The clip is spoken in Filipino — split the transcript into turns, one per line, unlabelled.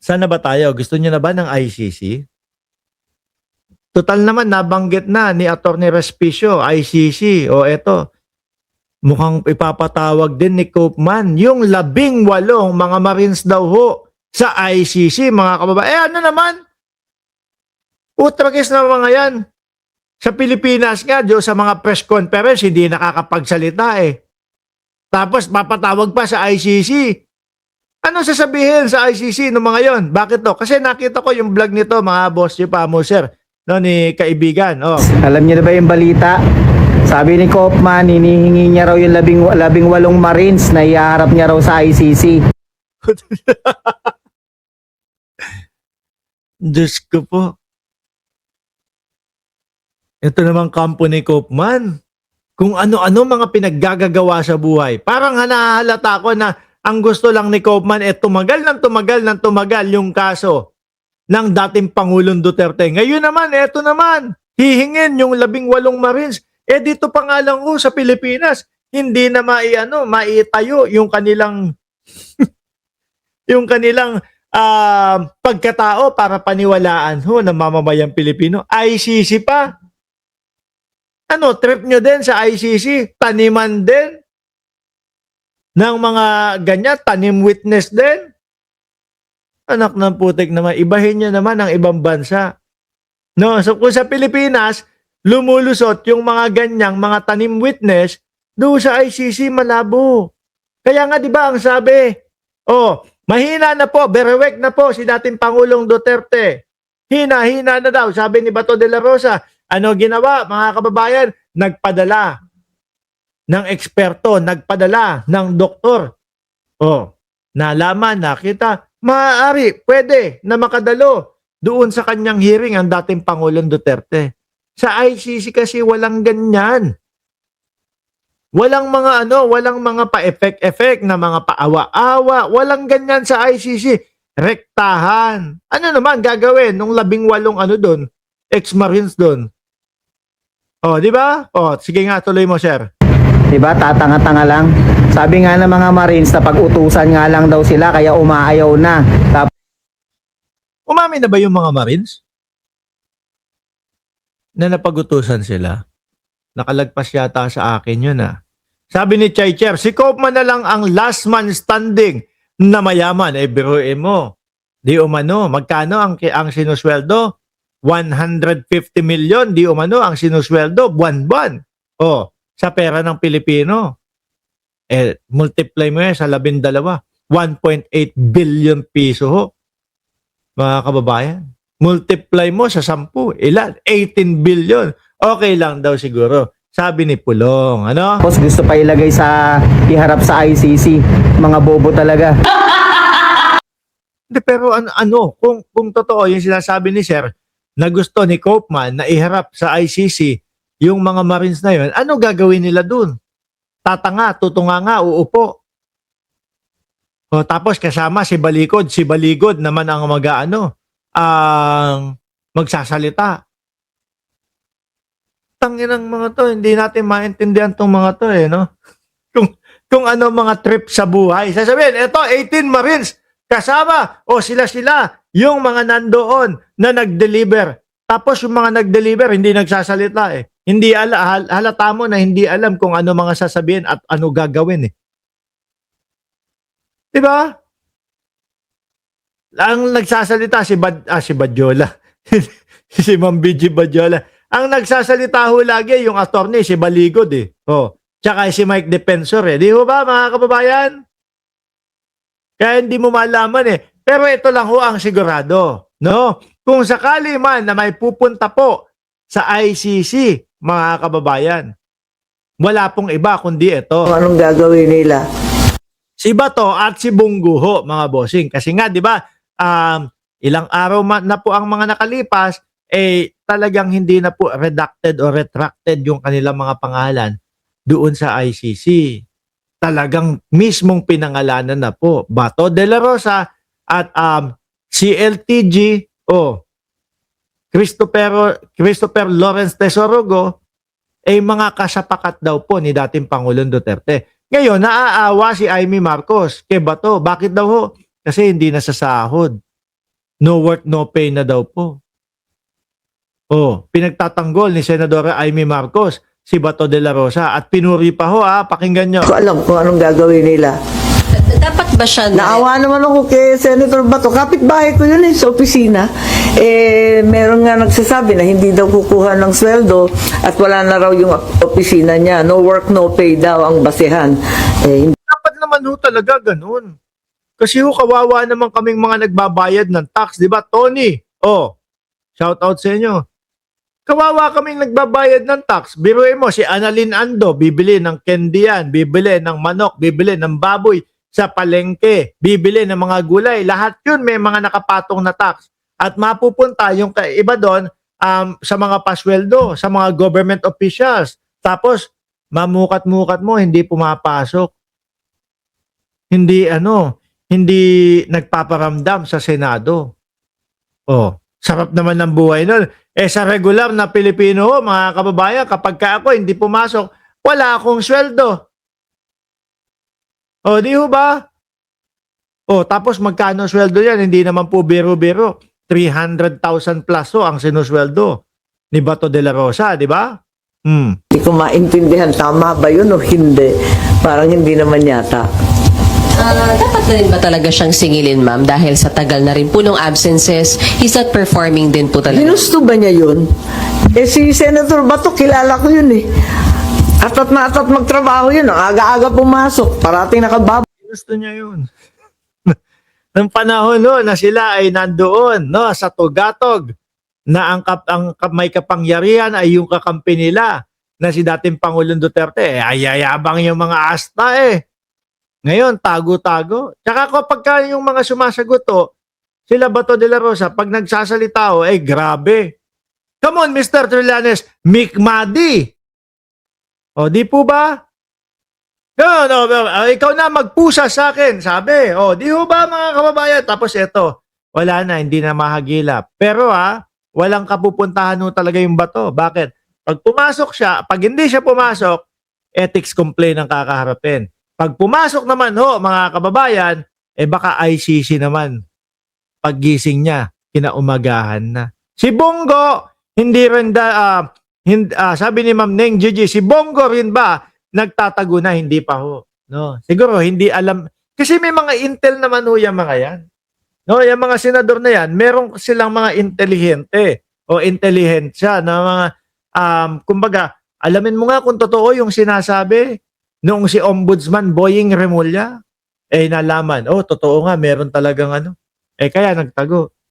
Saan na ba tayo? Gusto niyo na ba ng ICC? Total naman, nabanggit na ni Atty. Respicio, ICC. O eto, mukhang ipapatawag din ni Koopman yung 18 mga Marines daw ho sa ICC, mga kababayan. Eh ano naman? Utragis na mga yan. Sa Pilipinas nga, Diyos, sa mga press conference, hindi nakakapagsalita eh. Tapos papatawag pa sa ICC. Ano sasabihin sa ICC ng mga yon? Bakit to? Kasi nakita ko yung vlog nito, mga boss, yung pamuser, no, ni kaibigan. Oh.
Alam niyo na ba yung balita? Sabi ni Koopman, hinihingi niya raw yung 18 Marines na ihaharap niya raw sa ICC.
Diyos ko po. Ito namang kampo ni Koopman. Kung ano-ano mga pinaggagawa sa buhay. Parang hanahalata ko na ang gusto lang ni Koopman tumagal yung kaso ng dating Pangulong Duterte. Ngayon naman, eto naman, hihingin yung 18 Marines. Dito pa nga lang sa Pilipinas, hindi na maitayo yung kanilang yung kanilang pagkatao para paniwalaan ng mamamayang Pilipino. ICC pa. Ano, trip nyo din sa ICC? Taniman din ng mga ganyan, tanim witness din. Anak ng putik naman, ibahin nyo naman ang ibang bansa. No, so kung sa Pilipinas, lumulusot yung mga ganyang mga tanim witness, doon sa ICC malabo. Kaya nga 'di ba ang sabi, mahina na po, berewek na po si dating Pangulong Duterte. Hina-hina na daw, sabi ni Bato de la Rosa. Ano ginawa, mga kababayan? Nagpadala ng eksperto, nagpadala ng doktor. Nalaman, nakita, maaari, pwede na makadalo doon sa kanyang hearing ang dating Pangulong Duterte. Sa ICC kasi walang ganyan. Walang mga pa-effect-effect na mga paawa-awa. Walang ganyan sa ICC. Rektahan. Ano naman gagawin nung 18 doon? Ex-Marines doon. Di ba? Sige nga, tuloy mo, sir.
Diba? Tatanga-tanga lang. Sabi nga ng mga Marines na pag-utusan nga lang daw sila kaya umaayaw na.
Umamin na ba yung mga Marines? Na napag-utusan sila? Nakalagpas yata sa akin yun Sabi ni Chay Chair, si Koopman na lang ang last man standing na mayaman. Biruin mo. Di umano, magkano ang sinusweldo? 150 million, di umano ang sinusweldo, buwan-buwan. Sa pera ng Pilipino. Multiply mo sa 12, 1.8 billion piso ho. Mga kababayan. Multiply mo sa 10, ilan? 18 billion. Okay lang daw siguro. Sabi ni Pulong, ano?
Tapos gusto pa ilagay iharap sa ICC. Mga bobo talaga.
Pero kung totoo yung sinasabi ni Sir, na gusto ni Koopman na iharap sa ICC yung mga Marines na yun, ano gagawin nila dun? Tatanga, tutunga nga, uupo. Tapos kasama si Baligod. Si Baligod naman ang ang magsasalita. Tangin ng mga to, hindi natin maintindihan tong mga to no? Kung ano mga trip sa buhay. Sasabihin, eto 18 Marines kasama sila yung mga nandoon na nag-deliver. Tapos yung mga nag-deliver hindi nagsasalita Hindi halata mo na hindi alam kung ano mga sasabihin at ano gagawin Diba? Ang nagsasalita si Badjola. Si Ma'am BG Badjola. Ang nagsasalita ho lagi yung attorney si Baligod Tsaka si Mike Defensor Di ho ba mga kababayan? Kaya hindi mo malaman Pero ito lang ho ang sigurado, no? Kung sakali man na may pupunta po sa ICC, mga kababayan, wala pong iba kundi ito.
Anong gagawin nila?
Si Bato at si Bungo ho, mga bossing. Kasi nga, di ba, ilang araw na po ang mga nakalipas, talagang hindi na po redacted o retracted yung kanilang mga pangalan doon sa ICC. Talagang mismong pinangalanan na po Bato de la Rosa at CLTG Christopher Lawrence Tesorogo mga kasapakat daw po ni dating Pangulong Duterte. Ngayon, naaawa si Amy Marcos kay Bato. Bakit daw ho? Kasi hindi nasasahod. No work, no pay na daw po. Pinagtatanggol ni Senadora Amy Marcos si Bato de la Rosa at pinuri pa ho, pakinggan nyo.
Ko alam kung anong gagawin nila.
Dapat ba siya
Naawa naman ako kay Senator Bato. Kapitbahay ko yun sa opisina. Meron nga nagsasabi na hindi daw kukuha ng sweldo at wala na raw yung opisina niya. No work, no pay daw ang basehan.
Dapat naman ho talaga ganun. Kasi ho, kawawa naman kaming mga nagbabayad ng tax, di ba, Tony? Shout out sa inyo. Kawawa kaming nagbabayad ng tax. Biruin mo, si Annalyn Ando, bibili ng candy yan, bibili ng manok, bibili ng baboy sa palengke, bibili ng mga gulay. Lahat yun may mga nakapatong na tax. At mapupunta yung iba doon sa mga pasweldo, sa mga government officials. Tapos, mamukat-mukat mo, hindi pumapasok. Hindi nagpaparamdam sa Senado. Sarap naman ng buhay nun. Sa regular na Pilipino, mga kababayan, kapag ako hindi pumasok, wala akong sweldo. Di ho ba? Tapos magkano sweldo yan? Hindi naman po biro-biro. 300,000 plus ang sinusweldo ni Bato de la Rosa, di ba?
Hindi ko maintindihan, tama ba yun o hindi? Parang hindi naman yata.
Dapat na rin ba talaga siyang singilin, ma'am? Dahil sa tagal na rin po nung absences, he's not performing din po talaga.
Ginusto ba niya yun? Si Senator Bato, kilala ko yun Atat na atat magtrabaho yun. Ang aga-aga pumasok. Parating nakababa.
Gusto niya yun. Nung panahon na sila ay nandoon sa tugatog na ang may kapangyarihan ay yung kakampi nila na si dating Pangulong Duterte. Ayayabang yung mga asta Ngayon, tago-tago. Tsaka kapag yung mga sumasagot sila Bato de la Rosa, pag nagsasalita grabe. Come on, Mr. Trillanes, Mikmadi. Di po ba? No, ikaw na magpusa sa akin, sabi. Di ho ba mga kababayan? Tapos ito, wala na, hindi na mahagilap. Pero walang kapupuntahan talaga yung Bato. Bakit? Pag pumasok siya, pag hindi siya pumasok, ethics complaint ang kakaharapin. Pag pumasok naman mga kababayan, baka ICC naman. Paggising niya, kinaumagahan na. Si Bongo, hindi rin sabi ni Ma'am Neng Gigi, si Bongo rin ba nagtatago na? Hindi pa ho. No? Siguro hindi alam. Kasi may mga intel naman yung mga yan. No, yung mga senador na yan, meron silang mga intelihente o intelihensya na mga kumbaga, alamin mo nga kung totoo yung sinasabi. Noong si Ombudsman Boying Remulla, nalaman, totoo nga, meron talagang kaya nagtago.